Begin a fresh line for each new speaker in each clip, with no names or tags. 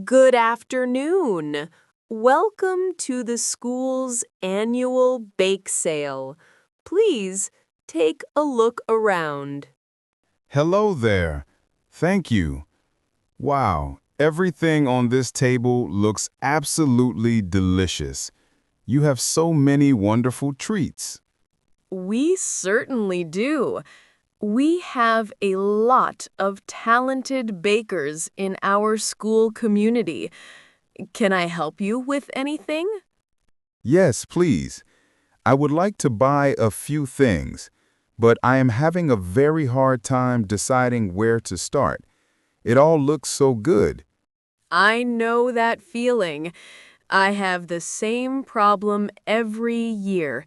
Good afternoon. Welcome to the school's annual bake sale. Please take a look around.
Hello there. Thank you. Wow, everything on this table looks absolutely delicious. You have so many wonderful treats.
We certainly do. We have a lot of talented bakers in our school community. Can I help you with anything?
Yes, please. I would like to buy a few things, but I am having a very hard time deciding where to start. It all looks so good.
I know that feeling. I have the same problem every year.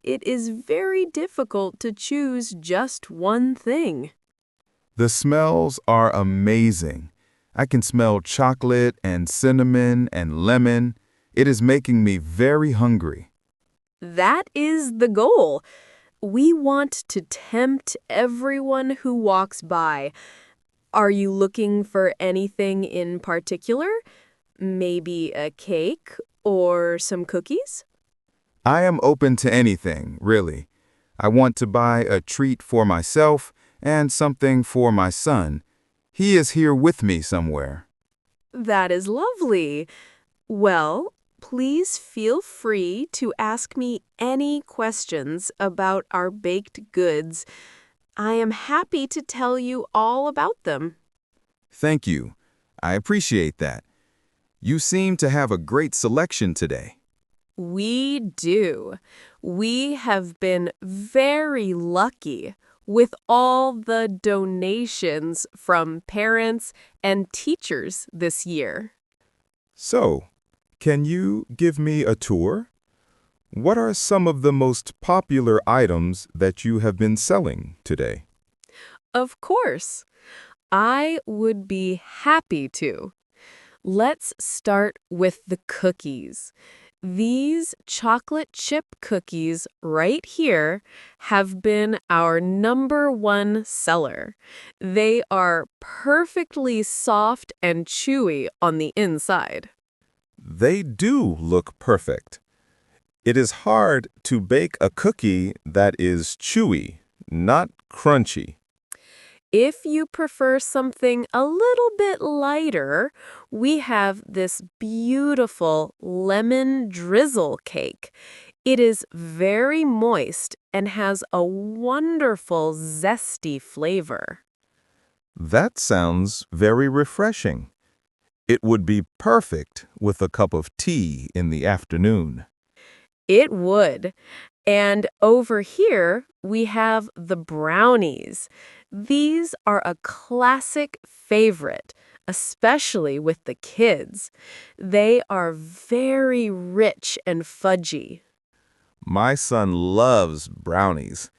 It is very difficult to choose just one thing.
The smells are amazing. I can smell chocolate and cinnamon and lemon. It is making me very hungry.
That is the goal. We want to tempt everyone who walks by. Are you looking for anything in particular? Maybe a cake or some cookies?
I am open to anything, really. I want to buy a treat for myself and something for my son. He is here with me somewhere.
That is lovely. Well, please feel free to ask me any questions about our baked goods. I am happy to tell you all about them.
Thank you. I appreciate that. You seem to have a great selection today.
We do. We have been very lucky with all the donations from parents and teachers this year.
So, can you give me a tour? What are some of the most popular items that you have been selling today?
Of course, I would be happy to. Let's start with the cookies. These chocolate chip cookies right here have been our #1 seller. They are perfectly soft and chewy on the inside.
They do look perfect. It is hard to bake a cookie that is chewy, not crunchy.
If you prefer something a little bit lighter, we have this beautiful lemon drizzle cake. It is very moist and has a wonderful zesty flavor.
That sounds very refreshing. It would be perfect with a cup of tea in the afternoon.
It would. And over here, we have the brownies. These are a classic favorite, especially with the kids. They are very rich and fudgy.
My son loves brownies.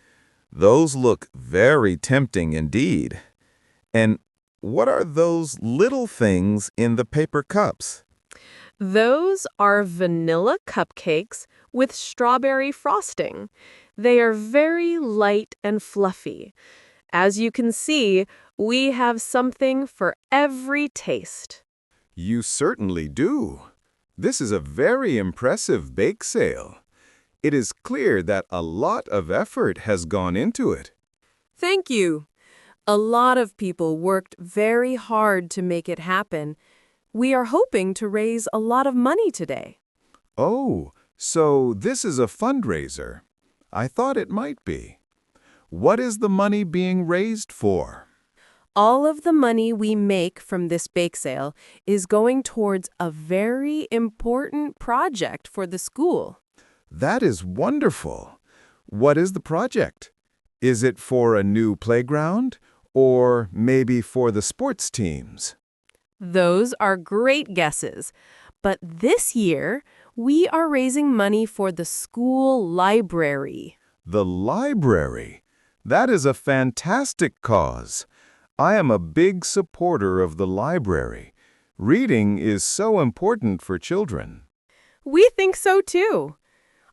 Those look very tempting indeed. And what are those little things in the paper cups?
Those are vanilla cupcakes with strawberry frosting. They are very light and fluffy. As you can see, we have something for every taste.
You certainly do. This is a very impressive bake sale. It is clear that a lot of effort has gone into it.
Thank you. A lot of people worked very hard to make it happen. We are hoping to raise a lot of money today.
Oh, so this is a fundraiser. I thought it might be. What is the money being raised for?
All of the money we make from this bake sale is going towards a very important project for the school.
That is wonderful. What is the project? Is it for a new playground or maybe for the sports teams?
Those are great guesses. But this year, we are raising money for the school library.
The library. That is a fantastic cause. I am a big supporter of the library. Reading is so important for children.
We think so too.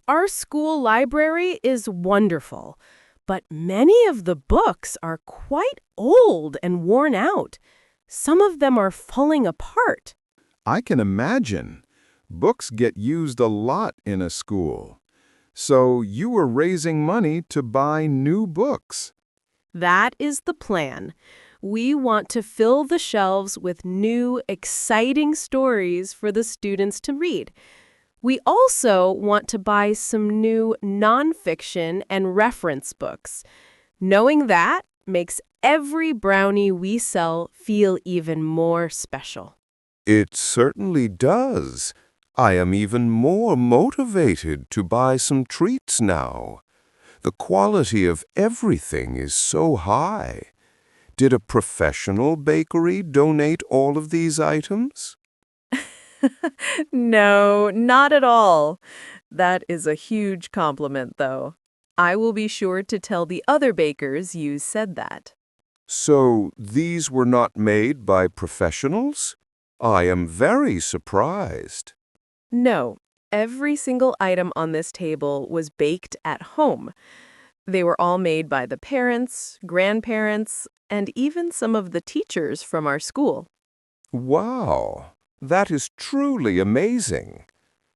Our school library is wonderful, but many of the books are quite old and worn out. Some of them are falling apart.
I can imagine. Books get used a lot in a school. So you were raising money to buy new books.
That is the plan. We want to fill the shelves with new, exciting stories for the students to read. We also want to buy some new nonfiction and reference books. Knowing that makes every brownie we sell feel even more special.
It certainly does. I am even more motivated to buy some treats now. The quality of everything is so high. Did a professional bakery donate all of these items?
No, not at all. That is a huge compliment, though. I will be sure to tell the other bakers you said that.
So these were not made by professionals? I am very surprised.
No, every single item on this table was baked at home. They were all made by the parents, grandparents, and even some of the teachers from our school.
Wow, that is truly amazing.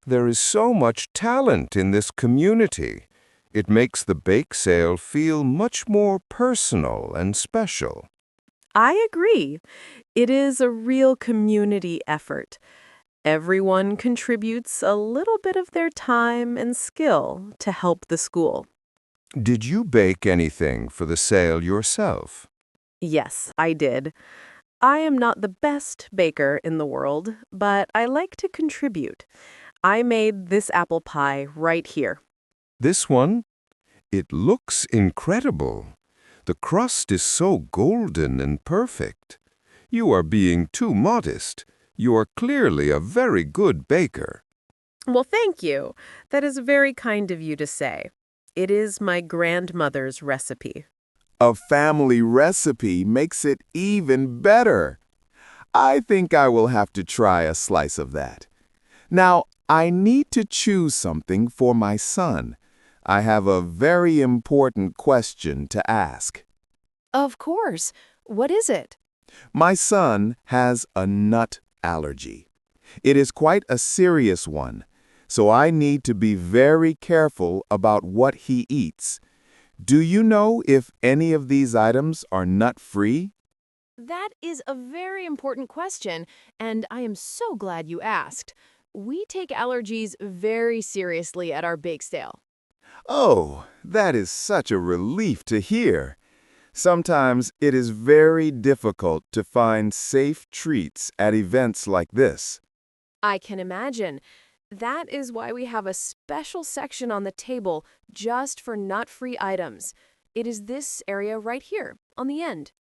There is so much talent in this community. It makes the bake sale feel much more personal and special.
I agree. It is a real community effort. Everyone contributes a little bit of their time and skill to help the school.
Did you bake anything for the sale yourself?
Yes, I did. I am not the best baker in the world, but I like to contribute. I made this apple pie right here.
This one? It looks incredible. The crust is so golden and perfect. You are being too modest. You are clearly a very good baker.
Well, thank you. That is very kind of you to say. It is my grandmother's recipe.
A family recipe makes it even better. I think I will have to try a slice of that. Now, I need to choose something for my son. I have a very important question to ask.
Of course. What is it?
My son has a nut allergy. It is quite a serious one, so I need to be very careful about what he eats. Do you know if any of these items are nut-free?
That is a very important question, and I am so glad you asked. We take allergies very seriously at our bake sale.
Oh, that is such a relief to hear. Sometimes it is very difficult to find safe treats at events like this.
I can imagine. That is why we have a special section on the table just for nut-free items. It is this area right here, on the end.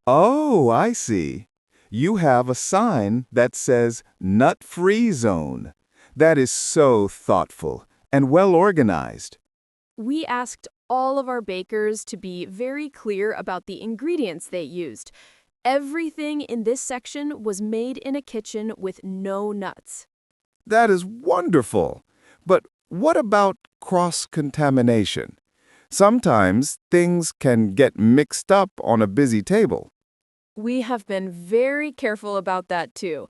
Oh, I see. You have a sign that says Nut-Free Zone. That is so thoughtful and well organized.
We asked all of our bakers to be very clear about the ingredients they used. Everything in this section was made in a kitchen with no nuts.
That is wonderful. But what about cross-contamination? Sometimes things can get mixed up on a busy table.
We have been very careful about that too.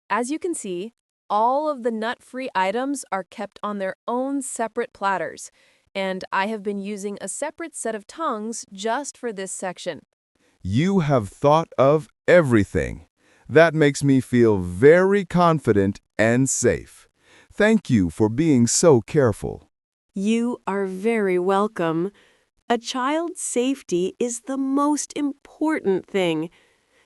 As you can see, all of the nut-free items are kept on their own separate platters, and I have been using a separate set of tongues just for this section.
You have thought of everything. That makes me feel very confident and safe. Thank you for being so careful.
You are very welcome. A child's safety is the most important thing.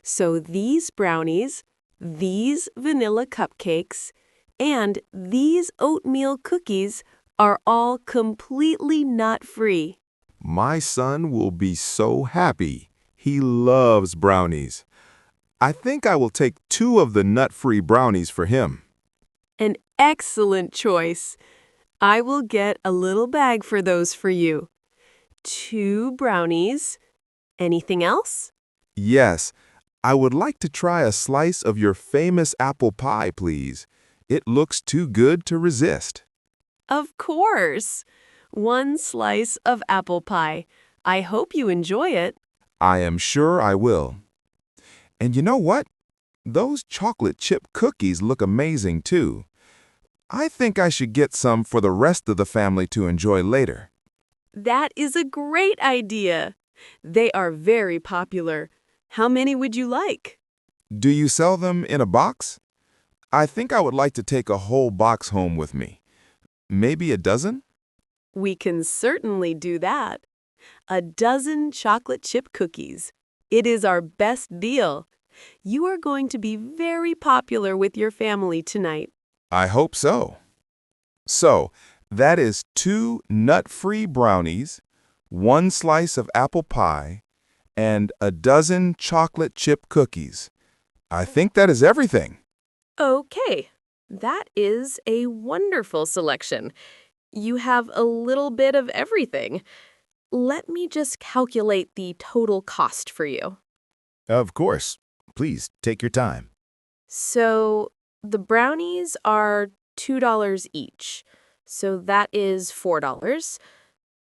So these brownies, these vanilla cupcakes, and these oatmeal cookies are all completely nut-free.
My son will be so happy. He loves brownies. I think I will take 2 of the nut-free brownies for him.
An excellent choice. I will get a little bag for those for you. 2 brownies. Anything else?
Yes, I would like to try a slice of your famous apple pie, please. It looks too good to resist.
Of course. 1 slice of apple pie. I hope you enjoy it.
I am sure I will. And you know what?
Those chocolate chip cookies look amazing too. I think I should get some for the rest of the family to enjoy later.
That is a great idea. They are very popular. How many would you like?
Do you sell them in a box? I think I would like to take a whole box home with me. Maybe a dozen?
We can certainly do that. A dozen chocolate chip cookies. It is our best deal. You are going to be very popular with your family tonight.
I hope so. So, that is 2 nut-free brownies, 1 slice of apple pie, and a dozen chocolate chip cookies. I think that is everything.
Okay, that is a wonderful selection. You have a little bit of everything. Let me just calculate the total cost for you.
Of course. Please take your time.
So, the brownies are $2 each. So that is $4.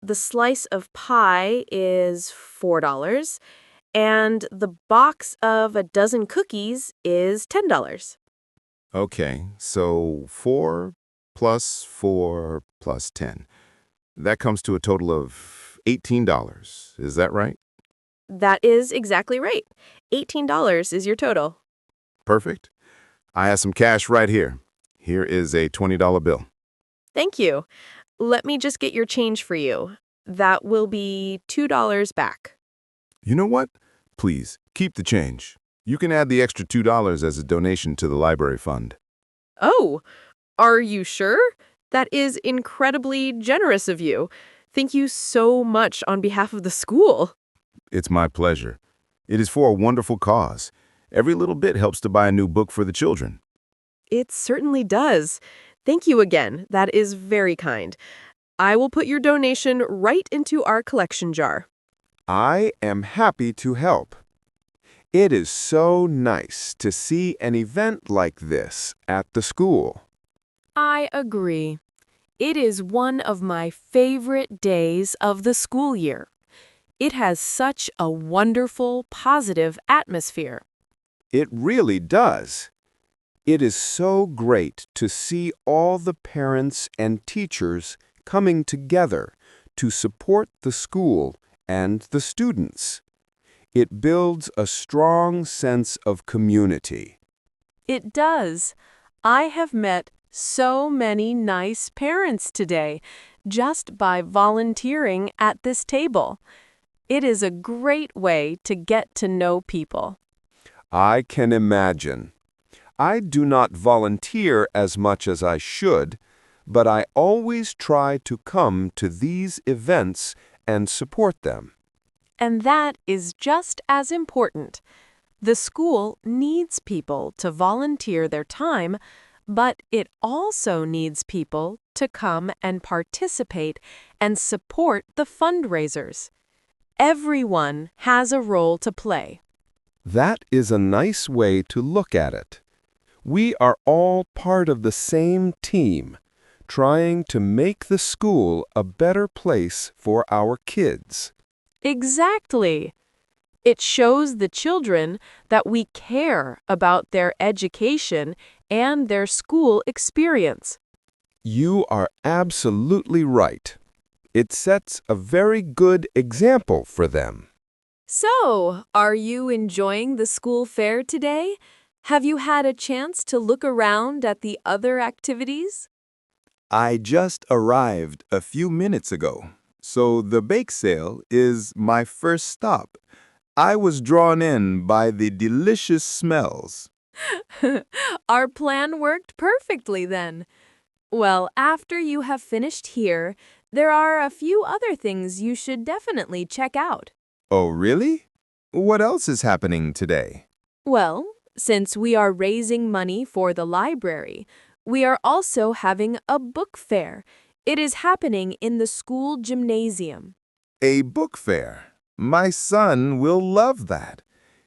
The slice of pie is $4. And the box of a dozen cookies is $10.
Okay, so 4 plus 4 plus 10. That comes to a total of $18. Is that right?
That is exactly right. $18 is your total.
Perfect. I have some cash right here. Here is a $20 bill.
Thank you. Let me just get your change for you. That will be $2 back.
You know what? Please, keep the change. You can add the extra $2 as a donation to the library fund.
Oh, are you sure? That is incredibly generous of you. Thank you so much on behalf of the school.
It's my pleasure. It is for a wonderful cause. Every little bit helps to buy a new book for the children.
It certainly does. Thank you again. That is very kind. I will put your donation right into our collection jar.
I am happy to help. It is so nice to see an event like this at the school.
I agree. It is one of my favorite days of the school year. It has such a wonderful, positive atmosphere.
It really does. It is so great to see all the parents and teachers coming together to support the school and the students. It builds a strong sense of community.
It does. I have met so many nice parents today just by volunteering at this table. It is a great way to get to know people.
I can imagine. I do not volunteer as much as I should, but I always try to come to these events and support them.
And that is just as important. The school needs people to volunteer their time, but it also needs people to come and participate and support the fundraisers. Everyone has a role to play.
That is a nice way to look at it. We are all part of the same team, trying to make the school a better place for our kids.
Exactly. It shows the children that we care about their education and their school experience.
You are absolutely right. It sets a very good example for them.
So, are you enjoying the school fair today? Have you had a chance to look around at the other activities?
I just arrived a few minutes ago, so the bake sale is my first stop. I was drawn in by the delicious smells.
Our plan worked perfectly then. Well, after you have finished here, there are a few other things you should definitely check out.
Oh, really? What else is happening today?
Well, since we are raising money for the library, we are also having a book fair. It is happening in the school gymnasium.
A book fair. My son will love that.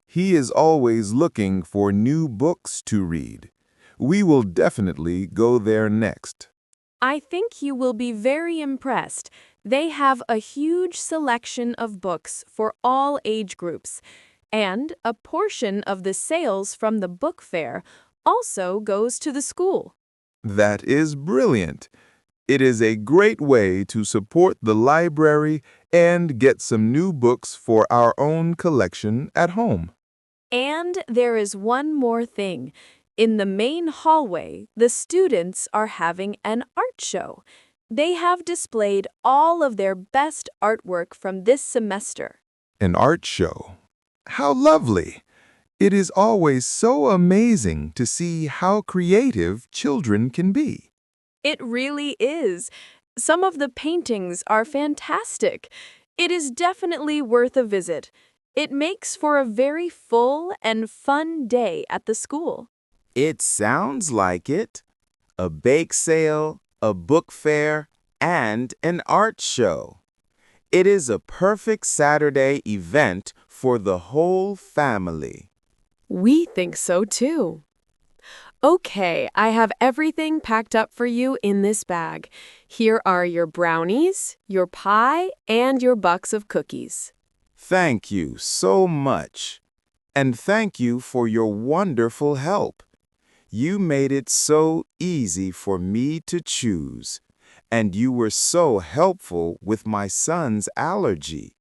He is always looking for new books to read. We will definitely go there next.
I think you will be very impressed. They have a huge selection of books for all age groups.
And a portion of the sales from the book fair also goes to the school.
That is brilliant. It is a great way to support the library and get some new books for our own collection at home.
And there is one more thing. In the main hallway, the students are having an art show. They have displayed all of their best artwork from this semester.
An art show. How lovely! It is always so amazing to see how creative children can be.
It really is. Some of the paintings are fantastic. It is definitely worth a visit. It makes for a very full and fun day at the school.
It sounds like it. A bake sale, a book fair, and an art show. It is a perfect Saturday event for the whole family.
We think so too. Okay, I have everything packed up for you in this bag. Here are your brownies, your pie, and your box of cookies.
Thank you so much. And thank you for your wonderful help. You made it so easy for me to choose. And you were so helpful with my son's allergy.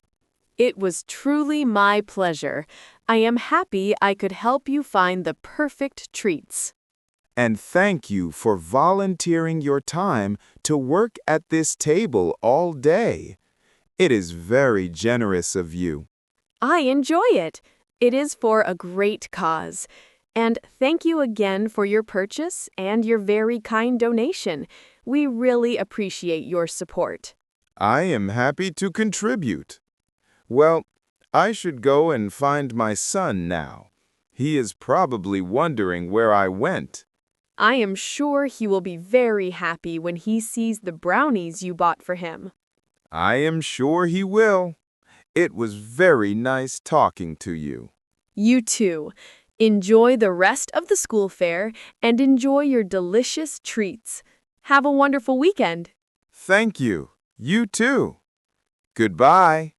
It was truly my pleasure. I am happy I could help you find the perfect treats.
And thank you for volunteering your time to work at this table all day. It is very generous of you.
I enjoy it. It is for a great cause. And thank you again for your purchase and your very kind donation. We really appreciate your support.
I am happy to contribute. Well, I should go and find my son now. He is probably wondering where I went.
I am sure he will be very happy when he sees the brownies you bought for him.
I am sure he will. It was very nice talking to you.
You too. Enjoy the rest of the school fair and enjoy your delicious treats. Have a wonderful weekend.
Thank you. You too. Goodbye.